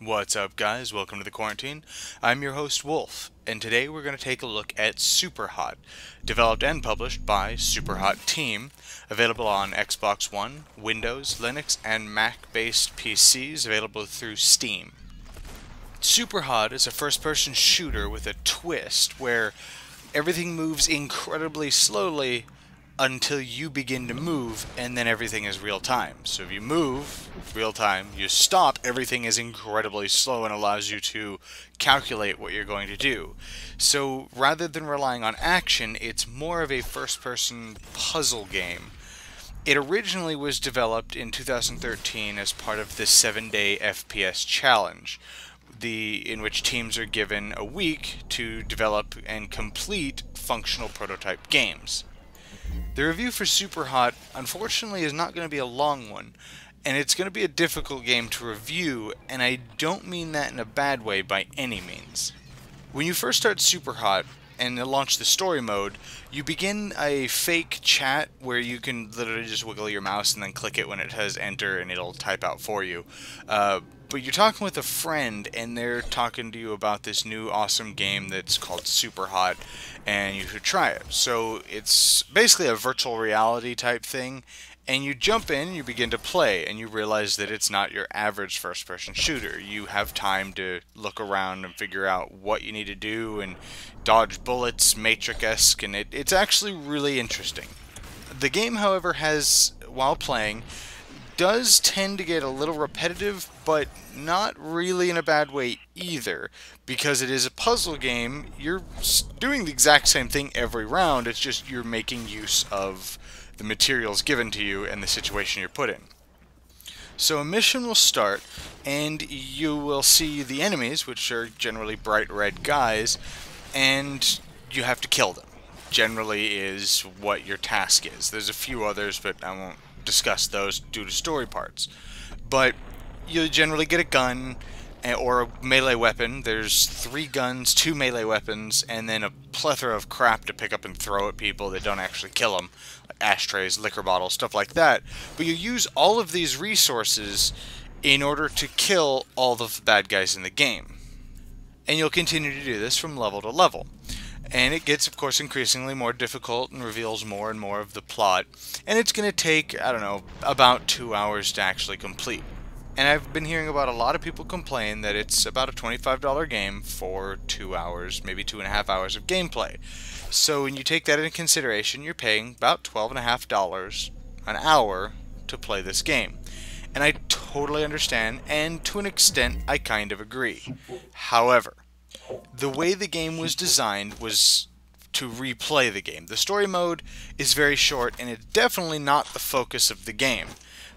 What's up, guys? Welcome to the quarantine. I'm your host, Wolf, and today we're going to take a look at SUPERHOT, developed and published by SUPERHOT Team, available on Xbox One, Windows, Linux, and Mac-based PCs, available through Steam. SUPERHOT is a first-person shooter with a twist where everything moves incredibly slowly until you begin to move, and then everything is real time. So if you move, real time, you stop, everything is incredibly slow and allows you to calculate what you're going to do. So rather than relying on action, it's more of a first-person puzzle game. It originally was developed in 2013 as part of the 7-day FPS challenge, in which teams are given a week to develop and complete functional prototype games. The review for SUPERHOT, unfortunately, is not going to be a long one, and it's going to be a difficult game to review, and I don't mean that in a bad way by any means. When you first start SUPERHOT and launch the story mode, you begin a fake chat where you can literally just wiggle your mouse and then click it when it says enter and it'll type out for you. But you're talking with a friend and they're talking to you about this new awesome game that's called SUPERHOT and you should try it. So it's basically a virtual reality type thing, and you jump in, you begin to play, and you realize that it's not your average first-person shooter. You have time to look around and figure out what you need to do and dodge bullets, Matrix-esque, and it's actually really interesting. The game, however, while playing, does tend to get a little repetitive, but not really in a bad way either. Because it is a puzzle game, you're doing the exact same thing every round, it's just you're making use of the materials given to you and the situation you're put in. So a mission will start, and you will see the enemies, which are generally bright red guys, and you have to kill them. Generally is what your task is. There's a few others, but I won't discuss those due to story parts. But you'll generally get a gun or a melee weapon. There's 3 guns, 2 melee weapons, and then a plethora of crap to pick up and throw at people that don't actually kill them, like ashtrays, liquor bottles, stuff like that. But you use all of these resources in order to kill all the bad guys in the game. And you'll continue to do this from level to level. And it gets, of course, increasingly more difficult and reveals more and more of the plot. And it's going to take, I don't know, about 2 hours to actually complete. And I've been hearing about a lot of people complain that it's about a $25 game for 2 hours, maybe 2.5 hours of gameplay. So when you take that into consideration, you're paying about $12.50 an hour to play this game. And I totally understand, and to an extent, I kind of agree. However, the way the game was designed was to replay the game. The story mode is very short, and it's definitely not the focus of the game.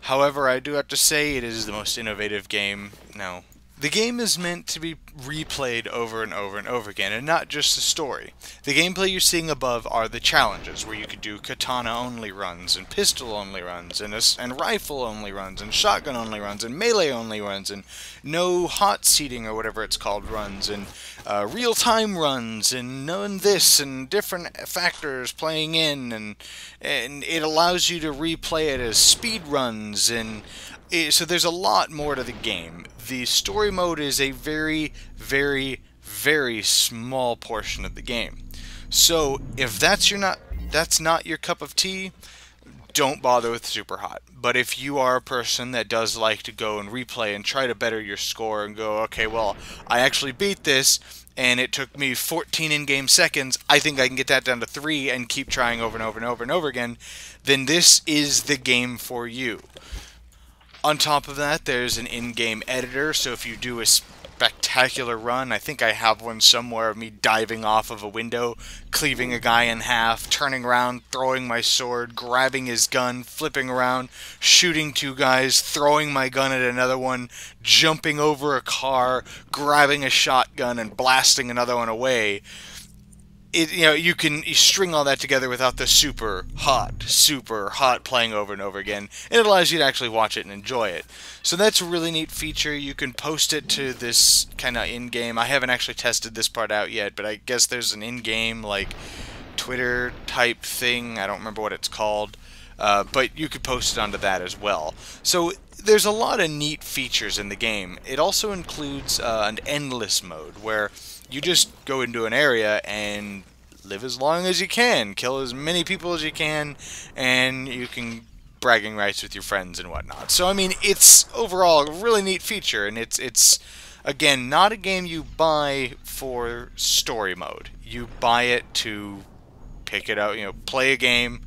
However, I do have to say it is the most innovative game. No. The game is meant to be replayed over and over and over again, and not just the story. The gameplay you're seeing above are the challenges, where you could do katana-only runs, and pistol-only runs, and rifle-only runs, and shotgun-only runs, and melee-only runs, and no hot seating or whatever it's called runs, and real-time runs, and knowing this, and different factors playing in, and it allows you to replay it as speed runs, and so there's a lot more to the game. The story mode is a very, very, very small portion of the game. So if that's not your cup of tea, don't bother with SUPERHOT. But if you are a person that does like to go and replay and try to better your score and go, okay, well, I actually beat this and it took me 14 in-game seconds, I think I can get that down to 3 and keep trying over and over and over and over again, then this is the game for you. On top of that, there's an in-game editor, so if you do a spectacular run, I think I have one somewhere of me diving off of a window, cleaving a guy in half, turning around, throwing my sword, grabbing his gun, flipping around, shooting 2 guys, throwing my gun at another one, jumping over a car, grabbing a shotgun, and blasting another one away. You can string all that together without the super hot playing over and over again, and it allows you to actually watch it and enjoy it. So that's a really neat feature. You can post it to this kind of in-game. I haven't actually tested this part out yet, but I guess there's an in-game like Twitter type thing. I don't remember what it's called. but you could post it onto that as well. So there's a lot of neat features in the game. It also includes an endless mode where you just go into an area and live as long as you can, kill as many people as you can, and you can bragging rights with your friends and whatnot. So I mean, it's overall a really neat feature, and it's again not a game you buy for story mode. You buy it to pick it out, play a game,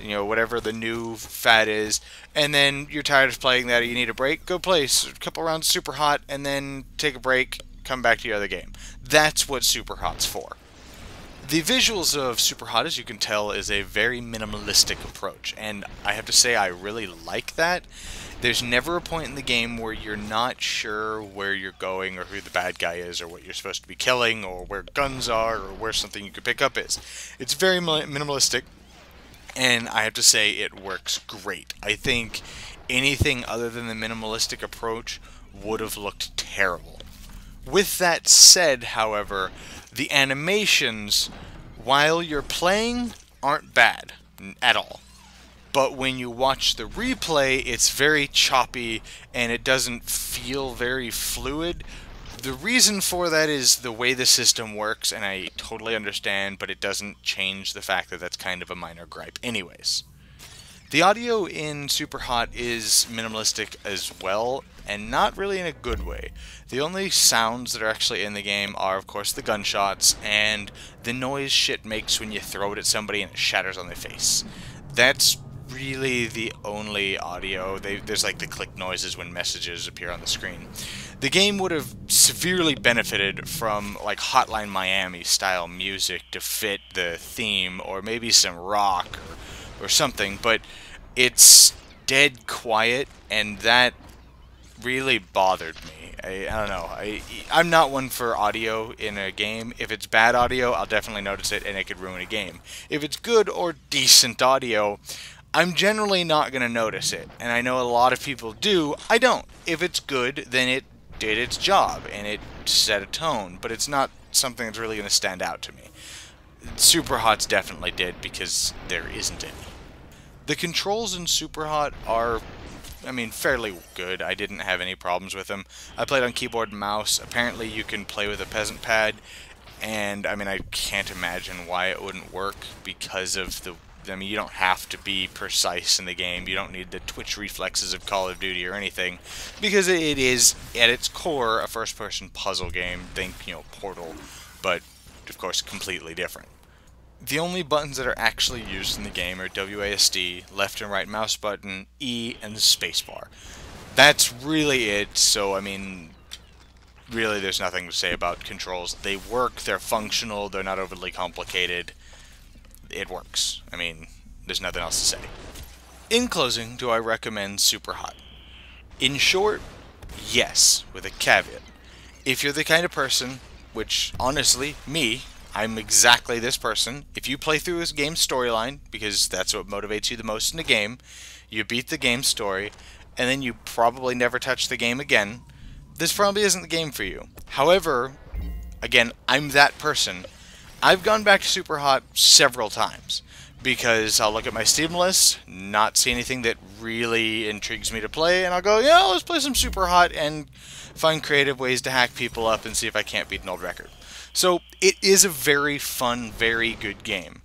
whatever the new fad is, and then you're tired of playing that, or you need a break, go play a couple rounds of SUPERHOT, and then take a break, come back to your other game. That's what SUPERHOT's for. The visuals of SUPERHOT, as you can tell, is a very minimalistic approach, and I have to say I really like that. There's never a point in the game where you're not sure where you're going, or who the bad guy is, or what you're supposed to be killing, or where guns are, or where something you could pick up is. It's very minimalistic, and I have to say it works great. I think anything other than the minimalistic approach would have looked terrible. With that said, however, the animations, while you're playing, aren't bad at all. But when you watch the replay, it's very choppy and it doesn't feel very fluid. The reason for that is the way the system works, and I totally understand, but it doesn't change the fact that that's kind of a minor gripe anyways. The audio in SUPERHOT is minimalistic as well, and not really in a good way. The only sounds that are actually in the game are, of course, the gunshots and the noise shit makes when you throw it at somebody and it shatters on their face. That's really the only audio. There's like the click noises when messages appear on the screen. The game would have severely benefited from like Hotline Miami style music to fit the theme, or maybe some rock or something, but it's dead quiet, and that really bothered me. I don't know. I'm not one for audio in a game. If it's bad audio, I'll definitely notice it, and it could ruin a game. If it's good or decent audio, I'm generally not going to notice it, and I know a lot of people do. I don't. If it's good, then it did its job, and it set a tone, but it's not something that's really going to stand out to me. SUPERHOT's definitely did, because there isn't any. The controls in SUPERHOT are, fairly good. I didn't have any problems with them. I played on keyboard and mouse. Apparently you can play with a peasant pad, and I can't imagine why it wouldn't work because of the... you don't have to be precise in the game. You don't need the twitch reflexes of Call of Duty or anything, because it is, at its core, a first-person puzzle game. Think, Portal, but, of course, completely different. The only buttons that are actually used in the game are WASD, left and right mouse button, E, and the spacebar. That's really it, so, really there's nothing to say about controls. They work, they're functional, they're not overly complicated. It works. There's nothing else to say. In closing, do I recommend SUPERHOT? In short, yes, with a caveat. If you're the kind of person, which, honestly, me, I'm exactly this person. If you play through this game's storyline, because that's what motivates you the most in a game, you beat the game story, and then you probably never touch the game again, this probably isn't the game for you. However, again, I'm that person. I've gone back to SUPERHOT several times, because I'll look at my Steam list, not see anything that really intrigues me to play, and I'll go, yeah, let's play some SUPERHOT, and find creative ways to hack people up and see if I can't beat an old record. So, it is a very fun, very good game.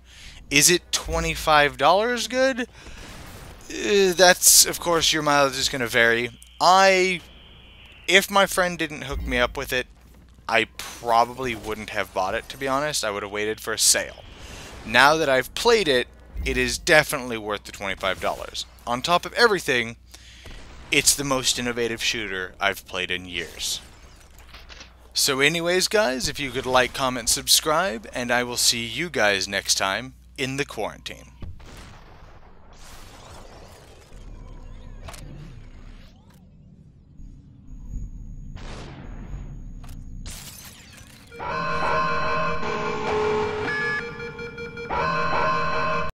Is it $25 good? That's, of course, your mileage is going to vary. If my friend didn't hook me up with it, I probably wouldn't have bought it, to be honest. I would have waited for a sale. Now that I've played it, it is definitely worth the $25. On top of everything, it's the most innovative shooter I've played in years. So anyways, guys, if you could like, comment, subscribe, and I will see you guys next time in the quarantine.